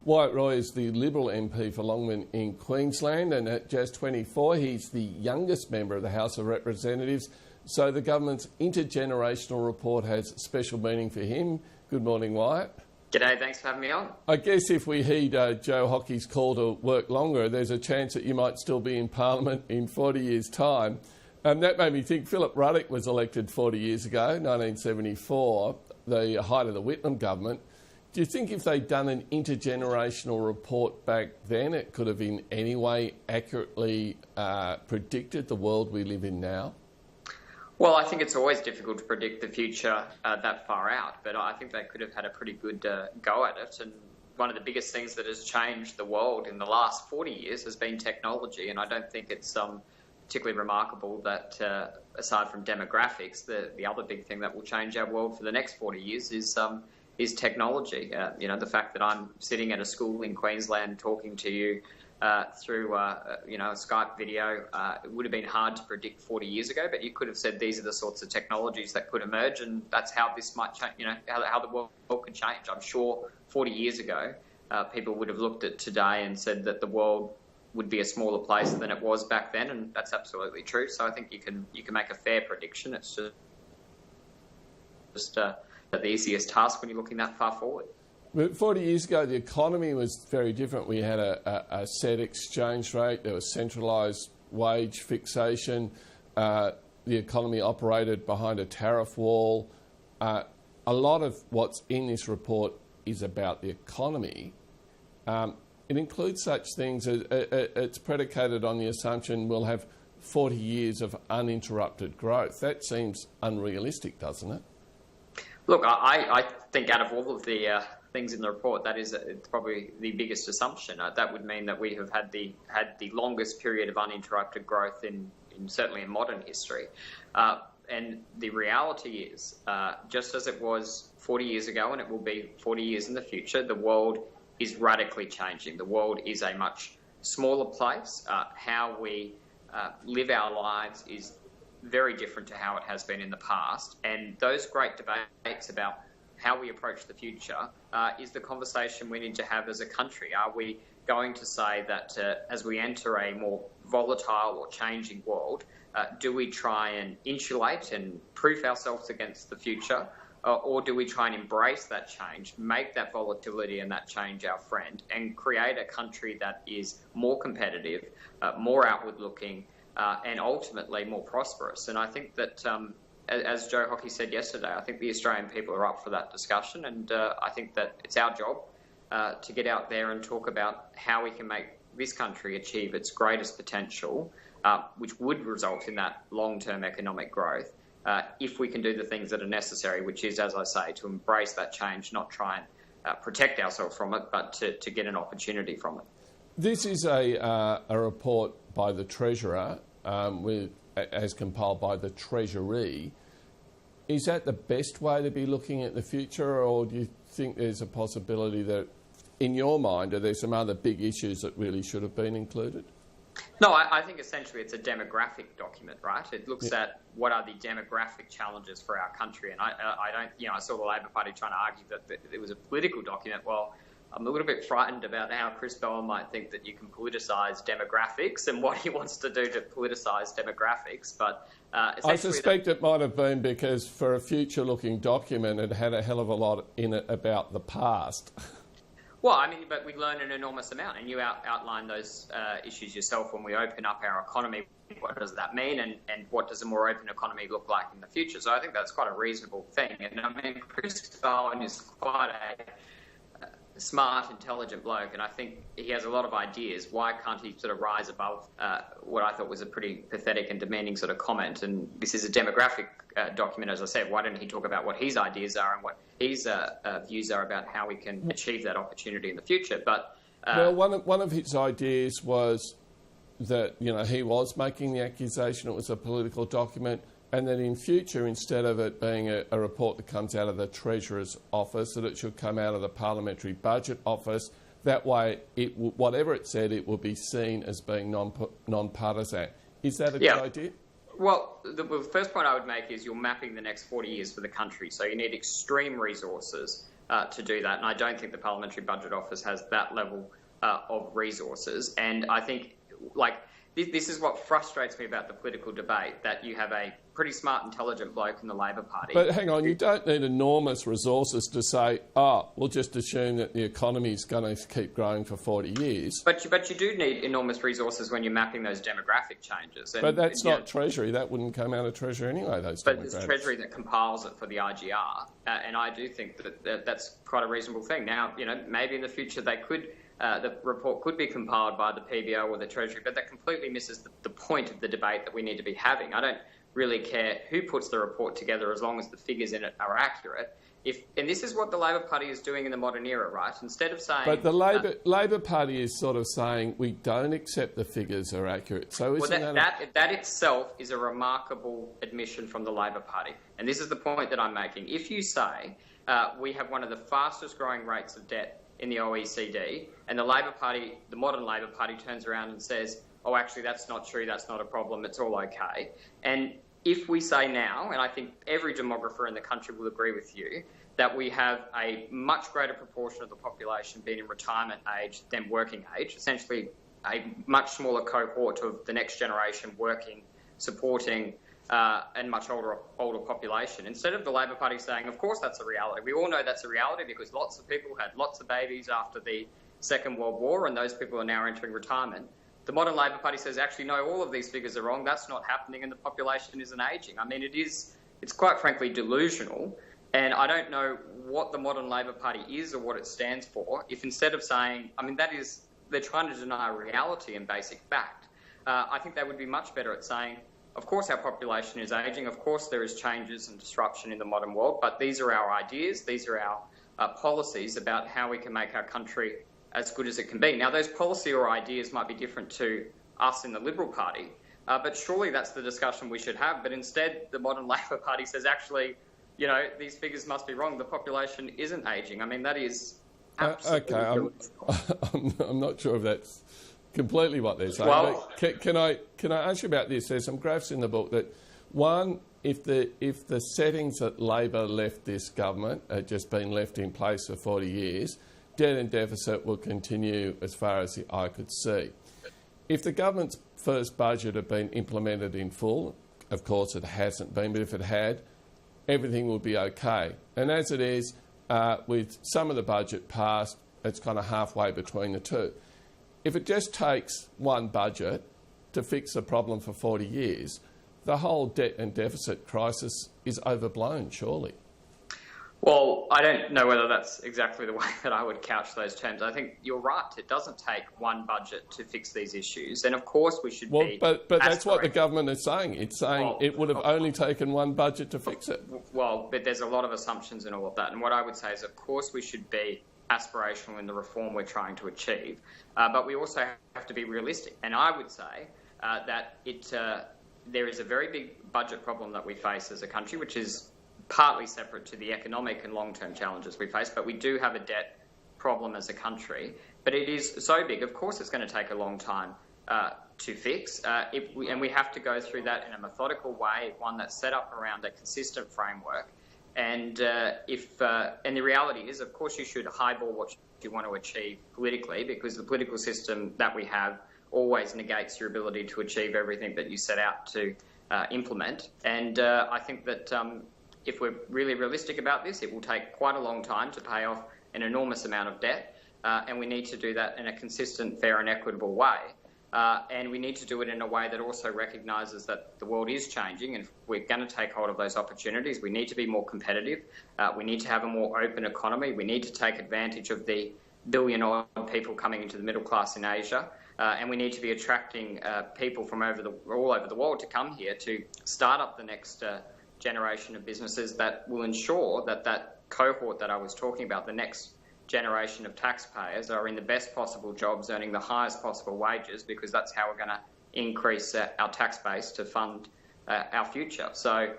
Waytt Roy is the Liberal MP for Longman in Queensland, and at just 24, he's the youngest member of the House of Representatives. So the government's intergenerational report has special meaning for him. Good morning, Wyatt. G'day, thanks for having me on. I guess if we heed Joe Hockey's call to work longer, there's a chance that you might still be in Parliament in 40 years' time. That made me think Philip Ruddock was elected 40 years ago, 1974, the height of the Whitlam government. Do you think if they'd done an intergenerational report back then, it could have in any way accurately predicted the world we live in now? Well, I think it's always difficult to predict the future that far out, but I think they could have had a pretty good go at it. And one of the biggest things that has changed the world in the last 40 years has been technology, and I don't think it's particularly remarkable that, aside from demographics, the other big thing that will change our world for the next 40 years is technology. The fact that I'm sitting at a school in Queensland talking to you through a Skype video, it would have been hard to predict 40 years ago, but you could have said these are the sorts of technologies that could emerge, and that's how this might change, how the world could change. I'm sure 40 years ago, people would have looked at today and said that the world would be a smaller place than it was back then, and that's absolutely true. So I think you can make a fair prediction. It's just the easiest task when you're looking that far forward. But 40 years ago, the economy was very different. We had a set exchange rate. There was centralised wage fixation. The economy operated behind a tariff wall. A lot of what's in this report is about the economy. It includes such things as it's predicated on the assumption we'll have 40 years of uninterrupted growth. That seems unrealistic, doesn't it? Look, I think out of all of the things in the report, that is probably the biggest assumption. That would mean that we have had the longest period of uninterrupted growth in certainly in modern history. And the reality is, just as it was 40 years ago and it will be 40 years in the future, the world is radically changing. The world is a much smaller place. How we live our lives is very different to how it has been in the past. And those great debates about how we approach the future is the conversation we need to have as a country. Are we going to say that as we enter a more volatile or changing world, do we try and insulate and proof ourselves against the future? Or do we try and embrace that change, make that volatility and that change our friend, and create a country that is more competitive, more outward-looking, and ultimately more prosperous? And I think that, as Joe Hockey said yesterday, I think the Australian people are up for that discussion, and I think that it's our job to get out there and talk about how we can make this country achieve its greatest potential, which would result in that long-term economic growth. If we can do the things that are necessary, which is, as I say, to embrace that change, not try and protect ourselves from it, but to get an opportunity from it. This is a report by the Treasurer, as compiled by the Treasury. Is that the best way to be looking at the future, or do you think there's a possibility that, in your mind, are there some other big issues that really should have been included? No, I think essentially it's a demographic document, right? It looks at what are the demographic challenges for our country. And I don't, I saw the Labor Party trying to argue that it was a political document. Well, I'm a little bit frightened about how Chris Bowen might think that you can politicise demographics and what he wants to do to politicise demographics. But I suspect it might have been because for a future-looking document, it had a hell of a lot in it about the past. Well, I mean, but we learn an enormous amount, and you outline those issues yourself. When we open up our economy, what does that mean, and what does a more open economy look like in the future? So I think that's quite a reasonable thing. And I mean, Chris Bowen is quite a smart, intelligent bloke, and I think he has a lot of ideas. Why can't he sort of rise above what I thought was a pretty pathetic and demeaning sort of comment? And this is a demographic document, as I said. Why don't he talk about what his ideas are and what his views are about how we can achieve that opportunity in the future? But well, one of his ideas was that he was making the accusation it was a political document, and that in future, instead of it being a report that comes out of the Treasurer's office, that it should come out of the Parliamentary Budget Office. That way, whatever it said, it will be seen as being non-partisan. Is that a good idea? Well, the first point I would make is you're mapping the next 40 years for the country. So you need extreme resources to do that. And I don't think the Parliamentary Budget Office has that level of resources. And I think, this is what frustrates me about the political debate, that you have a pretty smart, intelligent bloke in the Labor Party. But hang on, you don't need enormous resources to say, we'll just assume that the economy is going to keep growing for 40 years. But you do need enormous resources when you're mapping those demographic changes. And, but that's not Treasury. That wouldn't come out of Treasury anyway, those But demographics. it's Treasury that compiles it for the IGR. And I do think that that's quite a reasonable thing. Now, maybe in the future they could... the report could be compiled by the PBO or the Treasury, but that completely misses the point of the debate that we need to be having. I don't really care who puts the report together as long as the figures in it are accurate. And this is what the Labor Party is doing in the modern era, right? Instead of saying... But the Labor Party is sort of saying we don't accept the figures are accurate. So that itself is a remarkable admission from the Labor Party. And this is the point that I'm making. If you say we have one of the fastest growing rates of debt in the OECD, and the Labor Party, the modern Labor Party, turns around and says, oh, actually, that's not true, that's not a problem, it's all okay. And if we say now, and I think every demographer in the country will agree with you, that we have a much greater proportion of the population being in retirement age than working age, essentially a much smaller cohort of the next generation working, supporting and much older population. Instead of the Labor Party saying, of course that's a reality. We all know that's a reality because lots of people had lots of babies after the Second World War and those people are now entering retirement. The modern Labor Party says, actually, no, all of these figures are wrong. That's not happening and the population isn't ageing. I mean, it's quite frankly delusional. And I don't know what the modern Labor Party is or what it stands for. If instead of saying, they're trying to deny reality and basic fact. I think they would be much better at saying, of course our population is ageing, of course there is changes and disruption in the modern world, but these are our ideas, these are our policies about how we can make our country as good as it can be. Now those policy or ideas might be different to us in the Liberal Party, but surely that's the discussion we should have. But instead the modern Labor Party says, actually, these figures must be wrong, the population isn't ageing. I mean, that is absolutely... I'm not sure if that's completely what they're saying. Well, can I ask you about this? There's some graphs in the book that, one, if the settings that Labor left this government had just been left in place for 40 years, debt and deficit will continue as far as the eye could see. If the government's first budget had been implemented in full, of course it hasn't been, but if it had, everything would be okay. And as it is, with some of the budget passed, it's kind of halfway between the two. If it just takes one budget to fix the problem for 40 years, the whole debt and deficit crisis is overblown, surely. Well, I don't know whether that's exactly the way that I would couch those terms. I think you're right. It doesn't take one budget to fix these issues. And of course we should be... But that's what the government is saying. It's saying it would have only taken one budget to fix it. Well, but there's a lot of assumptions in all of that. And what I would say is, of course, we should be aspirational in the reform we're trying to achieve. But we also have to be realistic. And I would say that there is a very big budget problem that we face as a country, which is partly separate to the economic and long-term challenges we face, but we do have a debt problem as a country. But it is so big, of course it's going to take a long time to fix, and we have to go through that in a methodical way, one that's set up around a consistent framework. And and the reality is, of course, you should highball what you want to achieve politically, because the political system that we have always negates your ability to achieve everything that you set out to implement. And I think that if we're really realistic about this, it will take quite a long time to pay off an enormous amount of debt, and we need to do that in a consistent, fair and equitable way. And we need to do it in a way that also recognises that the world is changing, and if we're going to take hold of those opportunities, we need to be more competitive. We need to have a more open economy. We need to take advantage of the billion-odd people coming into the middle class in Asia. And we need to be attracting people from all over the world to come here to start up the next generation of businesses that will ensure that that cohort that I was talking about, the next generation of taxpayers, are in the best possible jobs, earning the highest possible wages, because that's how we're going to increase our tax base to fund our future. So,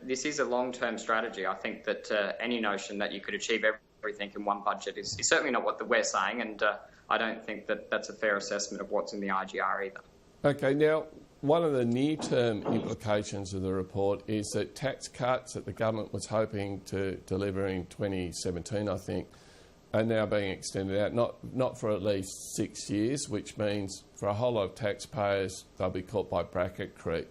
this is a long-term strategy. I think that any notion that you could achieve everything in one budget is certainly not what we're saying, and I don't think that that's a fair assessment of what's in the IGR either. Okay, now, one of the near-term implications of the report is that tax cuts that the government was hoping to deliver in 2017, I think, are now being extended out, not for at least 6 years, which means for a whole lot of taxpayers, they'll be caught by bracket creep.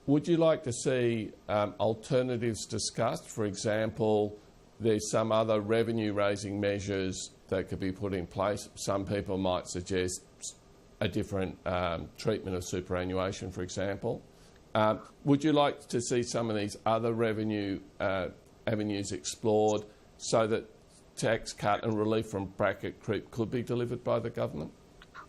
Would you like to see alternatives discussed? For example, there's some other revenue-raising measures that could be put in place. Some people might suggest a different treatment of superannuation, for example. Would you like to see some of these other revenue avenues explored so that tax cut and relief from bracket creep could be delivered by the government?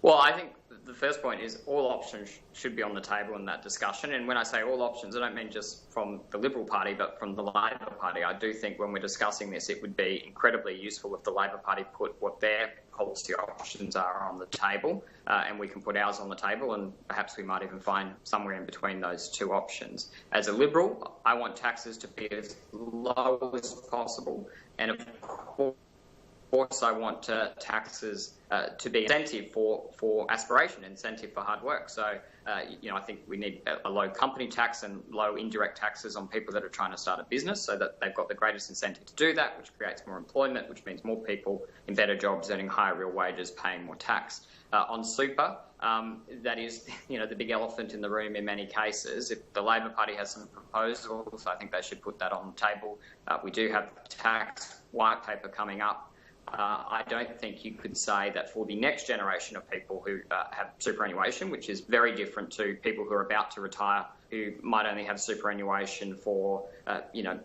Well, I think the first point is all options should be on the table in that discussion. And when I say all options, I don't mean just from the Liberal Party, but from the Labor Party. I do think when we're discussing this, it would be incredibly useful if the Labor Party put what their policy options are on the table, and we can put ours on the table, and perhaps we might even find somewhere in between those two options. As a Liberal, I want taxes to be as low as possible, and of course I want taxes to be incentive for aspiration, incentive for hard work. So, I think we need a low company tax and low indirect taxes on people that are trying to start a business so that they've got the greatest incentive to do that, which creates more employment, which means more people in better jobs, earning higher real wages, paying more tax. On super, that is, the big elephant in the room in many cases. If the Labor Party has some proposals, I think they should put that on the table. We do have the tax white paper coming up. I don't think you could say that for the next generation of people who have superannuation, which is very different to people who are about to retire, who might only have superannuation for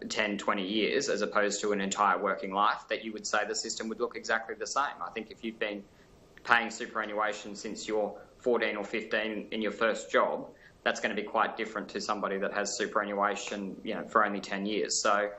10, 20 years, as opposed to an entire working life, that you would say the system would look exactly the same. I think if you've been paying superannuation since you're 14 or 15 in your first job, that's going to be quite different to somebody that has superannuation, for only 10 years. So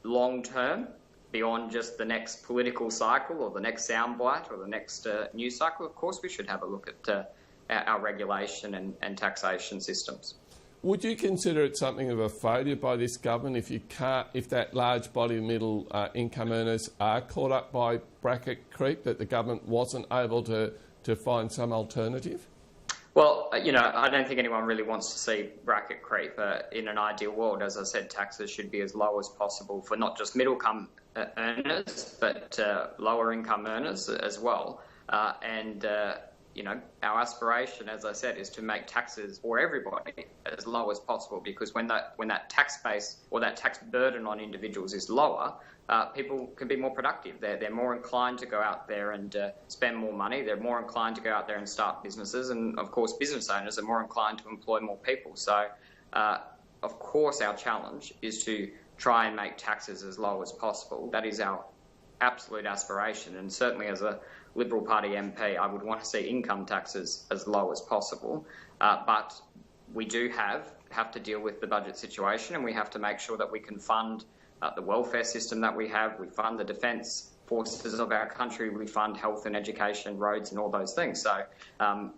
long term, beyond just the next political cycle or the next soundbite or the next news cycle, of course we should have a look at our regulation and taxation systems. Would you consider it something of a failure by this government if that large body of middle income earners are caught up by bracket creep, that the government wasn't able to find some alternative? Well, I don't think anyone really wants to see bracket creep. In an ideal world, as I said, taxes should be as low as possible for not just middle income earners, but lower income earners as well. Our aspiration, as I said, is to make taxes for everybody as low as possible, because when that tax base or that tax burden on individuals is lower, people can be more productive. They're more inclined to go out there and spend more money. They're more inclined to go out there and start businesses. And, of course, business owners are more inclined to employ more people. So, of course, our challenge is to try and make taxes as low as possible. That is our absolute aspiration. And certainly as a Liberal Party MP, I would want to see income taxes as low as possible. But we do have to deal with the budget situation, and we have to make sure that we can fund the welfare system that we have. We fund the defence forces of our country. We fund health and education, roads and all those things. So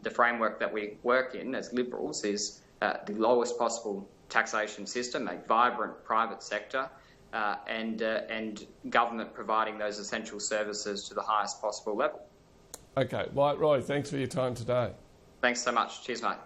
the framework that we work in as Liberals is the lowest possible taxation system, a vibrant private sector, and government providing those essential services to the highest possible level. Okay, Waytt Roy, thanks for your time today. Thanks so much. Cheers, mate.